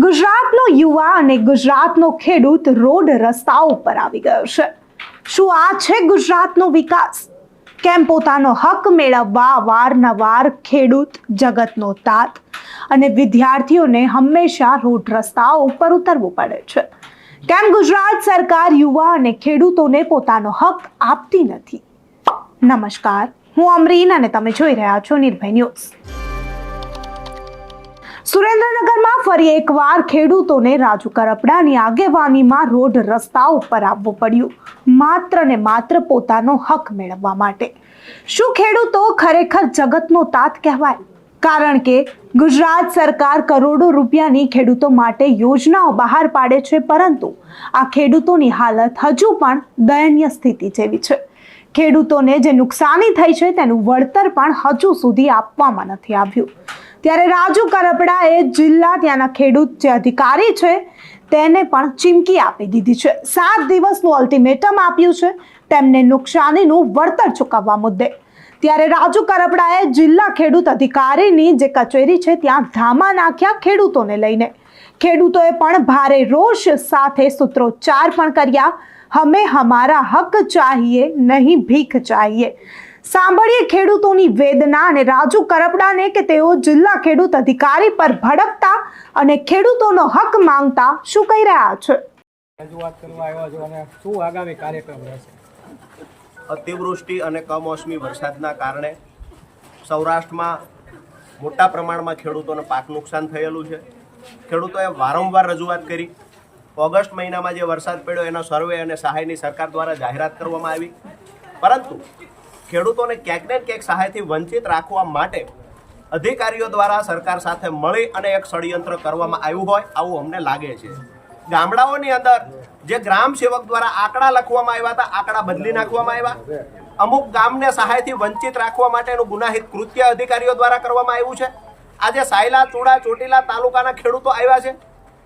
ગુજરાતનો યુવા અને ગુજરાતનો ખેડૂત રોડ રસ્તાઓ પર આવી ગયો છે। શું આ છે ગુજરાતનો વિકાસ? કેમ પોતાનો હક મેળવવા વારંવાર ખેડૂત, જગતનો તાત અને વિદ્યાર્થીઓને હંમેશા રોડ રસ્તાઓ ઉપર ઉતરવું પડે છે? કેમ ગુજરાત સરકાર યુવા અને ખેડૂતોને પોતાનો હક આપતી નથી? નમસ્કાર, હું અમરીન અને તમે જોઈ રહ્યા છો નિર્ભય ન્યૂઝ। સુરેન્દ્રનગરમાં ફરી એકવાર ખેડૂતોને રાજુ કરપડાની આગેવાનીમાં રોડ રસ્તા ઉપર આવવું પડ્યું, માત્ર ને માત્ર પોતાનો હક મેળવવા માટે। શું ખેડૂતો ખરેખર જગતનો તાત કહેવાય? કારણ કે ગુજરાત સરકાર કરોડો રૂપિયાની ખેડૂતો માટે યોજનાઓ બહાર પાડે છે, પરંતુ આ ખેડૂતોની હાલત હજુ પણ દયનીય સ્થિતિ જેવી છે। ખેડૂતોને જે નુકસાની થઈ છે તેનું વળતર પણ હજુ સુધી આપવામાં નથી આવ્યું। ત્યારે રાજુ કરપડાએ જિલ્લા ત્યાંના ખેડૂત જે અધિકારી છે તેને પણ ચીમકી આપી દીધી છે। 7 દિવસનું અલ્ટિમેટમ આપ્યું છે તેમને નુકસાનીનું વળતર ચૂકવવા મુદ્દે। ત્યારે રાજુ કરપડાએ જિલ્લા ખેડૂત અધિકારીની જે કચેરી છે ત્યાં ધામા નાખ્યા ખેડૂતોને લઈને। ખેડૂતોએ પણ ભારે રોષ સાથે સૂત્રોચ્ચાર પણ કર્યા, હમે હમારા હક ચાહીએ, નહીં ભીખ ચાહીએ। સાંભળીએ ખેડૂતોની વેદના અને રાજુ કરપડાને કે તેઓ જિલ્લા ખેડૂત અધિકારી પર ભડકતા અને ખેડૂતોનો હક માંગતા શું કહી રહ્યા છે। રજૂઆત કરવા આવ્યા છો અને શું આગામી કાર્યક્રમ રહેશે? અતિવૃષ્ટિ અને કમોસમી વરસાદના કારણે સૌરાષ્ટ્રમાં મોટા પ્રમાણમાં ખેડૂતોને પાક નુકસાન થયેલું છે। ખેડૂતોએ વારંવાર રજૂઆત કરી। ઓગસ્ટ મહિનામાં જે વરસાદ પડ્યો એનો સર્વે અને સહાયની સરકાર દ્વારા જાહેરાત કરવામાં આવી, પરંતુ ખેડૂતોને ક્યાંક ને ક્યાંક સહાયથી વંચિત રાખવા માટે અધિકારીઓ દ્વારા સરકાર સાથે મળી અને એક ષડયંત્ર કરવામાં આવ્યું હોય આવું અમને લાગે છે। ગામડાઓની અંદર જે ગ્રામ સેવક દ્વારા આંકડા લખવામાં આવ્યા હતા, આંકડા બદલી નાખવામાં આવ્યા। અમુક ગામને સહાયથી વંચિત રાખવા માટેનું ગુનાહિત કૃત્ય અધિકારીઓ દ્વારા કરવામાં આવ્યું છે। આજે સાયલા, ચૂડા, ચોટીલા તાલુકાના ખેડૂતો આવ્યા છે,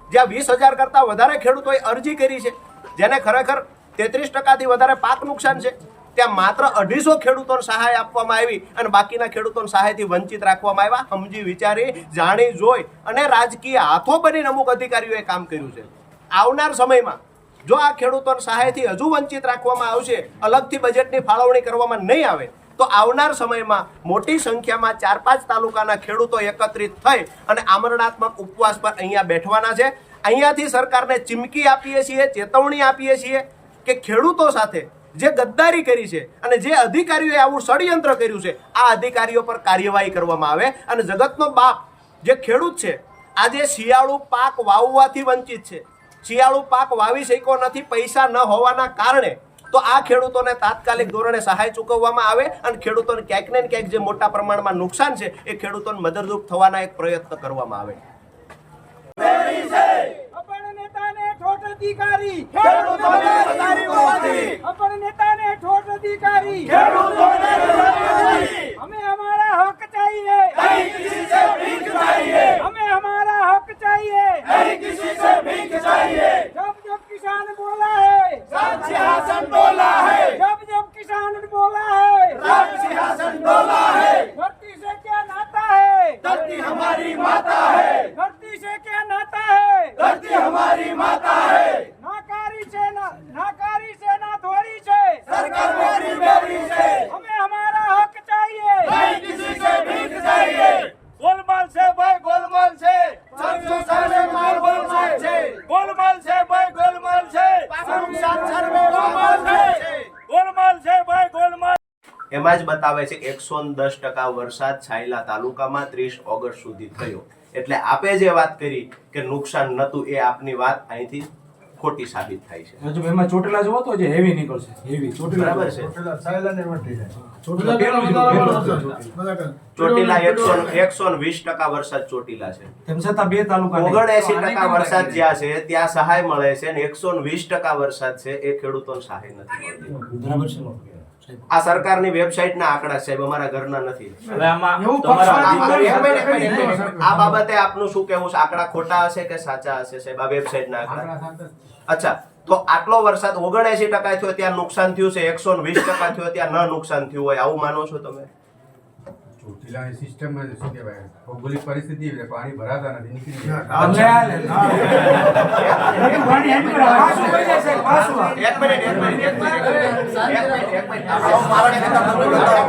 જ્યાં 20,000 કરતાં વધારે ખેડૂતોએ અરજી કરી છે, જેને ખરેખર 33% વધારે પાક નુકસાન છે। ત્યાં માત્ર 250 ખેડૂતોને સહાય આપવામાં આવી અને બાકીના ખેડૂતોને સહાયથી વંચિત રાખવામાં આવ્યા। સમજી વિચારી, જાણી જોઈ અને રાજકીય હાથો બનીને અમુક અધિકારીઓએ કામ કર્યું છે। આવનાર સમયમાં જો આ ખેડૂતોને સહાયથી હજુ વંચિત રાખવામાં આવશે, અલગથી બજેટની ફાળવણી કરવામાં નહીં આવે, તો આવનાર સમયમાં મોટી સંખ્યામાં 4-5 તાલુકાના ખેડૂતો એકત્રિત થઈ અને આમરણાત્મક ઉપવાસ પર અહીંયા બેઠવાના છે। અહીંયાથી સરકારને ચીમકી આપીએ છીએ, ચેતવણી આપીએ છીએ કે ખેડૂતો સાથે જે ગદ્દારી કરી છે અને જે અધિકારીઓએ આવું ષડયંત્ર કર્યું છે, આ અધિકારીઓ પર કાર્યવાહી કરવામાં આવે। અને જગતનો બાપ જે ખેડૂત છે, આજે શિયાળુ પાક વાવવાથી વંચિત છે, શિયાળુ પાક વાવી શક્યો નથી પૈસા ન હોવાના કારણે, તો આ ખેડૂતોને તાત્કાલિક ધોરણે સહાય ચૂકવવામાં આવે અને ખેડૂતોને ક્યાંક ને ક્યાંક જે મોટા પ્રમાણમાં નુકસાન છે એ ખેડૂતોને મદદરૂપ થવાના એક પ્રયત્ન કરવામાં આવે। અધિકારી ખેડૂતોને અધિકારી હોવાથી અપર નેતાને ઠોઠ અધિકારી ખેડૂતોને અધિકારી हमें हमारा हक चाहिए, नहीं किसी से भीख चाहिए। हमें हमारा हक चाहिए, नहीं किसी से भीख चाहिए। जब जब किसान बोला है राज सिंहासन डोला है, जब जब किसान बोला है राज सिंहासन डोला है। धरती से क्या नाता है, धरती हमारी माता है। धरती से क्या नाता है, धरती हमारी माता है। नाकारी सेना थोड़ी છે, सरकार मेरी मेरी છે। हमें हमारा हक चाहिए, नहीं किसी से भीख चाहिए। गोलमाल से भाई गोलमाल से, सरसों सर्वे माल गोलमाल છે, गोलमाल से भाई गोलमाल છે, नुकसान सर्वे गोलमाल છે, गोलमाल છે ભાઈ गोलमाल। એમાં જ બતાવે છે 110% વરસાદ છાયલા તાલુકામાં 30 ઓગસ્ટ સુધી થયો। એટલે આપે જે વાત કરી કે નુકસાન નતું, એ આપની વાત અહીંથી ખોટી સાબિત થાય છે। હજુ એમાં ચોટીલા જોવો તો જે હેવી નીકળશે, હેવી ચોટીલા બરાબર છે। ચોટીલા ચોટીલા 120% વરસાદ ચોટીલા છે, તેમ છતાં 2 તાલુકા 79% વરસાદ જ્યાં છે ત્યાં સહાય મળે છે અને 120% વરસાદ છે એ ખેડૂતોને સહાય નથી મળતી। બરાબર છે। આ સરકારની વેબસાઇટના આંકડા સાહેબ, અમારા ઘરના નથી। હવે આમાં આ બાબતે આપનું શું કહેવું છે? આંકડા ખોટા હશે કે સાચા હશે સાહેબ, આ વેબસાઇટના આંકડા? અચ્છા, તો આટલો વરસાદ 79% થયો ત્યાં નુકસાન થયું છે, 120% થયો ત્યાં ન નુકસાન થયું હોય, આવું માનો છો તમે? ચોટીલાની સિસ્ટમ શું કહેવાય, ભૌગોલિક પરિસ્થિતિ એટલે પાણી ભરાતા નથી, નીકળી જાય. એક મિનિટ.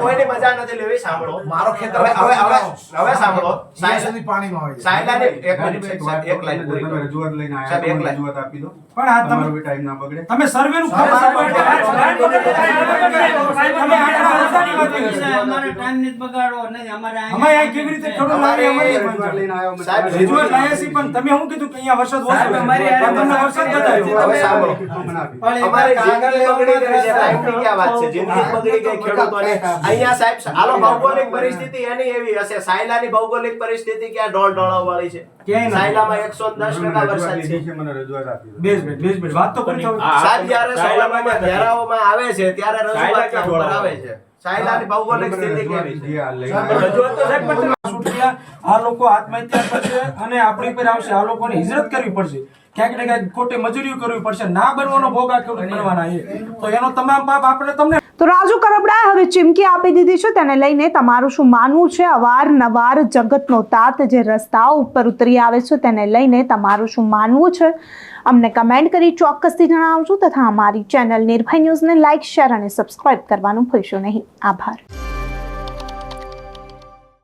કોઈની મજા નથી લેવી. સાંભળો મારો ખેતર. હવે સાંભળો. સાયલાની એક મિનિટ સાહેબ, એક લાઈન પૂરી કરો. તમે રજૂઆત લઈને સાહેબ, આવ્યા એક છો, લાઈન. રજૂઆત આપી દો. પણ આ તમારો બી ટાઈમ ના બગડે. તમે સર્વેનું તમે અમે આ કેવી રીતે ખેડૂત લાગે અમારી રજૂઆત લઈને આવ્યો, મને સાહેબ, રજૂઆત લાયા છીએ, પણ તમે શું કીધું કે અહીંયા વરસાદ ઓછો છે? તમને વરસાદ બતાવ્યો. હવે સાંભળો. મને આપી. અમારી જિંદગી બગડી ગઈ છે. ટાઈમની ક્યાં વાત છે? જિંદગી બગડી ગઈ ખેડૂતોની. અહીંયા સાહેબ હાલો ભૌગોલિક પરિસ્થિતિ એની એવી હશે. સાયલાની ભૌગોલિક પરિસ્થિતિ ક્યાં ઢોળ વાળી છે? ક્યાંય નથી. સાયલામાં 110% રજૂઆત વરસાદ લીધી છે. છે, મને રજૂઆત આપી દો. બેસ વાત તો કરી થવું. સાહેબ જ્યારે સાયલામાં ઘેરાઓમાં આવે છે ત્યારે રજૂઆત ઉપર આવે છે. સાયલાની ભૌગોલિક સ્થિતિ કેવી છે? જે આ લઈને રજૂઆત તો સાહેબ પણ તમે છૂટ્યા. આ લોકો આત્મહત્યા કરશે અને આપણી પર આવશે. આ લોકોને હિજરત કરવી પડશે, ક્યાંક ને ક્યાંક ખોટી મજૂરી કરવી પડશે. ના બનવાનો ભોગ આ ખેડૂત બનવાના છે. તો એનો તમામ પાપ આપણે તમને તો રાજુ કરપડાએ હવે ચીમકી આપી દીધી છે. તેને લઈને તમારું શું માનવું છે? અવારનવાર જગતનો તાત જે રસ્તાઓ ઉપર ઉતરી આવે છે તેને લઈને તમારું શું માનવું છે? અમને કમેન્ટ કરી ચોક્કસથી જણાવજો તથા અમારી ચેનલ નિર્ભય ન્યૂઝને લાઇક, શેર અને સબસ્ક્રાઇબ કરવાનું ભૂલશો નહીં. આભાર.